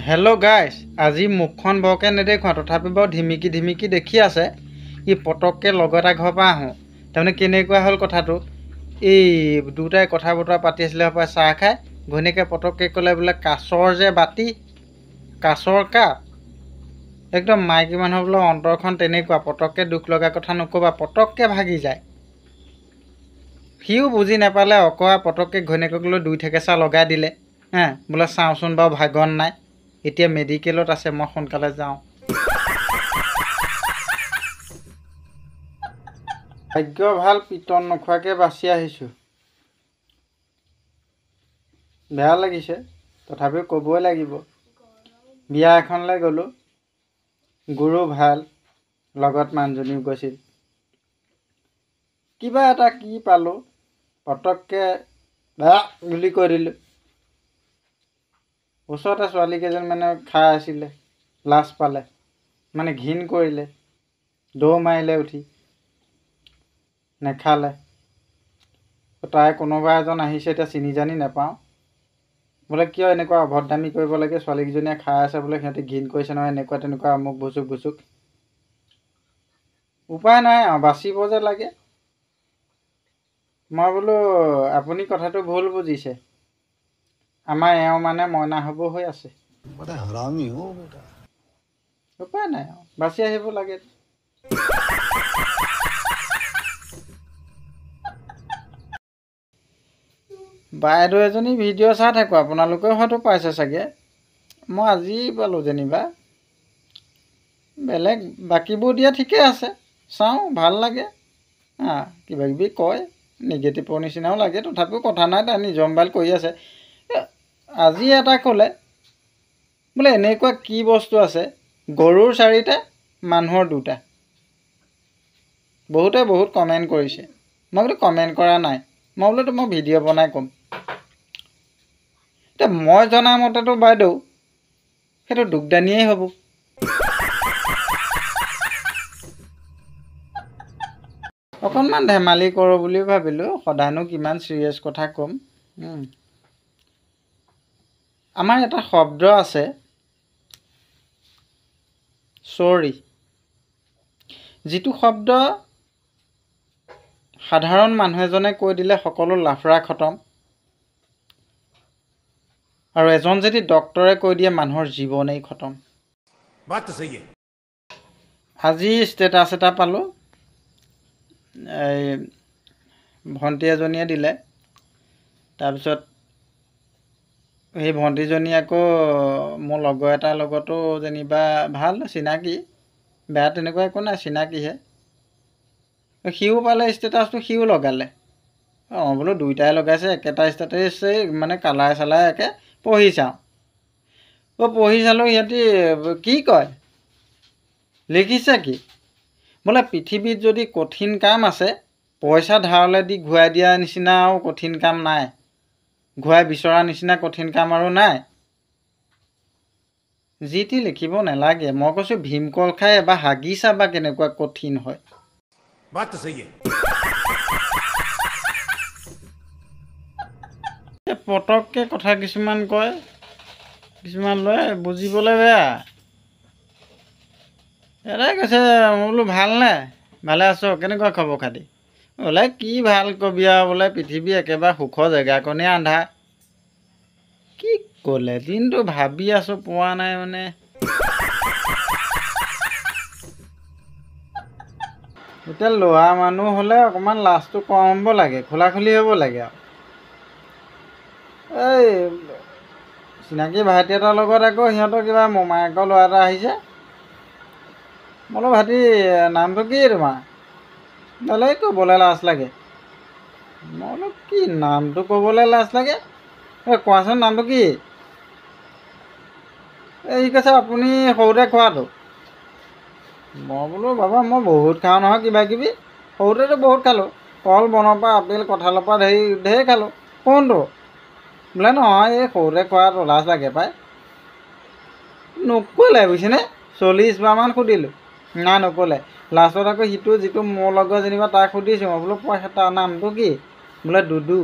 Hello' guys, আজি মুখখন বৰকৈ নেদেখুৱা, তথাপি বাৰু ধিমিকি দেখি আছে। ই পটককৈ লগৰ এটা ঘৰৰ পৰা আহোঁ। তাৰমানে কেনেকুৱা হ'ল কথাটো, এই দুটাই কথা বতৰা পাতি আছিলে হপায় চাহ খাই। ঘৈণীয়েকে পটককৈ ক'লে বোলে কাছৰ যে বাতি, কাছৰ কাপ, একদম মাইকী মানুহৰ বোলে অন্তৰখন তেনেকুৱা, পটককৈ দুখ লগা কথা নক'বা, পটককৈ ভাগি যায়। সিও বুজি নাপালে, অকৰা পটককৈ ঘৈণীয়েকক লৈ দুই ঠেকেচা লগাই দিলে। বোলে চাওঁচোন বাৰু ভাগন নাই, এতিয়া মেডিকেলত আছে, মই সোনকালে যাওঁ। ভাগ্য ভাল, পিটন নোখোৱাকৈ বাচি আহিছোঁ। বেয়া লাগিছে, তথাপিও ক'বই লাগিব। বিয়া এখনলৈ গ'লোঁ, গুৰু ভাল, লগত মানুহজনীও গৈছিল। কিবা এটা কি পালোঁ, পটককৈ বুলি কৈ দিলোঁ। ওচৰতে ছোৱালীকেইজনমানে খাই আছিলে, লাজ পালে, মানে ঘিণ কৰিলে, দৌৰ মাৰিলে উঠি, নেখালে। তাই কোনোবা এজন আহিছে, এতিয়া চিনি জানি নাপাওঁ, বোলে কিয় এনেকুৱা অভদ্ৰামী কৰিব লাগে, ছোৱালীকেইজনীয়ে খাই আছে বোলে, সিহঁতি ঘিণ কৰিছে নহয়, এনেকুৱা তেনেকুৱা আমুক ভুচুক। উপায় নাই আৰু, বাচিব যে লাগে। মই বোলো আপুনি কথাটো ভুল বুজিছে, আমাৰ এওঁ মানে মইনা হ'ব হৈ আছে। উপায় নাই আৰু, বাচি আহিব লাগে। বাইদেউ এজনী ভিডিঅ' চাই থাকোঁ, আপোনালোকেও হয়তো পাইছে চাগে। মই আজি পালোঁ যেনিবা, বেলেগ বাকীবোৰ দিয়া ঠিকে আছে, চাওঁ ভাল লাগে। কিবা কিবি কয়, নিগেটিভৰ নিচিনাও লাগে, তথাপিও কথা নাই, তাই নিজৰ মোবাইল কৰি আছে। আজি এটা ক'লে বোলে এনেকুৱা কি বস্তু আছে, গৰুৰ 4টা, মানুহৰ 2টা। বহুতে বহুত কমেণ্ট কৰিছে, মই বোলো কমেণ্ট কৰা নাই, মই বোলো মই ভিডিঅ' বনাই ক'ম। এতিয়া মই জনামতেতো বাইদেউ সেইটো দুগদানিয়েই হ'ব। অকণমান ধেমালি কৰোঁ বুলি ভাবিলোঁ, সদায়নো কিমান চিৰিয়াছ কথা ক'ম। আমাৰ এটা শব্দ আছে, চৰি, যিটো শব্দ সাধাৰণ মানুহ এজনে কৈ দিলে সকলো লাফৰা খতম, আৰু এজন যদি ডক্তৰে কৈ দিয়ে মানুহৰ জীৱনেই খতম। আজি ষ্টেটাছ এটা পালোঁ, এই ভণ্টি এজনীয়ে দিলে। তাৰপিছত সেই ভণ্টিজনী আকৌ মোৰ লগৰ এটাৰ লগতো যেনিবা ভাল চিনাকি, বেয়া তেনেকুৱা একো নাই, চিনাকিহে। সিও পালে ষ্টেটাছটো, সিও লগালে। বোলো দুইটাই লগাইছে, একেটা ষ্টেটাছেই, মানে কালাৰ চালাৰ একে। পঢ়ি চাওঁ, পঢ়ি চালোঁ, সিহঁতি কি কয়, লিখিছে কি, বোলে পৃথিৱীত যদি কঠিন কাম আছে, পইচা ধাৰলৈ দি ঘূৰাই দিয়া নিচিনা আৰু কঠিন কাম নাই, ঘূৰাই বিচৰা নিচিনা কঠিন কাম আৰু নাই। যি টি লিখিব নালাগে, মই কৈছোঁ ভীমকল খাই এবাৰ হাগি চাবা কেনেকুৱা কঠিন হয়। পটককৈ কথা কিছুমান কয়, কিছুমান লয় বুজিবলৈ বেয়া। এটাই কৈছে, মই বোলো ভালনে, ভালে আছোঁ, কেনেকুৱা খবৰ খাতি, বোলে কি ভাল কবি আৰু, বোলে পৃথিৱী একেবাৰে সুখৰ জেগাকণেই আন্ধাৰ। কি ক'লে, দিনটো ভাবি আছোঁ পোৱা নাই মানে। এতিয়া ল'ৰা মানুহ হ'লে অকণমান লাজটো কম হ'ব লাগে, খোলাখুলি হ'ব লাগে আৰু। এই চিনাকি ভাইটি এটাৰ লগত আকৌ সিহঁতৰ কিবা মোমায়েকৰ ল'ৰা এটা আহিছে। বোলো ভাইটি নামটো কি তোমাৰ, বোলে ক'বলৈ লাজ লাগে। মই বোলো কি নামটো ক'বলৈ লাজ লাগে, কোৱাচোন নামটো কি। সি কৈছে আপুনি সৰুতে খোৱাটো। মই বোলো বাবা মই বহুত খাওঁ নহয় কিবা কিবি, সৰুতেতো বহুত খালোঁ, কল বনৰ পৰা আপেল কঁঠালৰ পৰা ঢেৰ খালোঁ। কোনটো, বোলে নহয় এই সৰুতে খোৱাটো, লাজ লাগে পায়। নক'লে বুজিছেনে, 40 বাৰমান সুধিলোঁ, নাই নক'লে। লাষ্টত আকৌ সিটো যিটো মোৰ লগত যেনিবা তাক সুধিছোঁ, মই বোলো তাৰ নামটো কি, বোলে দুদু।